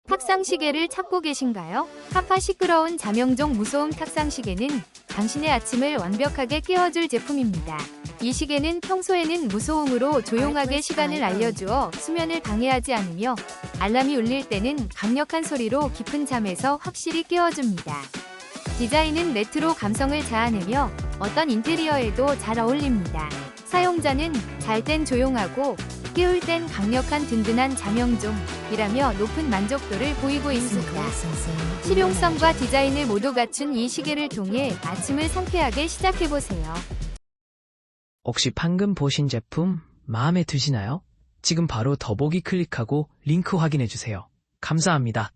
탁상시계를 찾고 계신가요? 하파 시끄러운 자명종 무소음 탁상시계는 당신의 아침을 완벽하게 깨워줄 제품입니다. 이 시계는 평소에는 무소음으로 조용하게 시간을 알려주어 수면을 방해하지 않으며 알람이 울릴 때는 강력한 소리로 깊은 잠에서 확실히 깨워줍니다. 디자인은 레트로 감성을 자아내며 어떤 인테리어에도 잘 어울립니다. 사용자는 잘 땐 조용하고 깨울 땐 강력한 든든한 자명종이라며 높은 만족도를 보이고 있습니다. 실용성과 디자인을 모두 갖춘 이 시계를 통해 아침을 상쾌하게 시작해보세요. 혹시 방금 보신 제품 마음에 드시나요? 지금 바로 더보기 클릭하고 링크 확인해주세요. 감사합니다.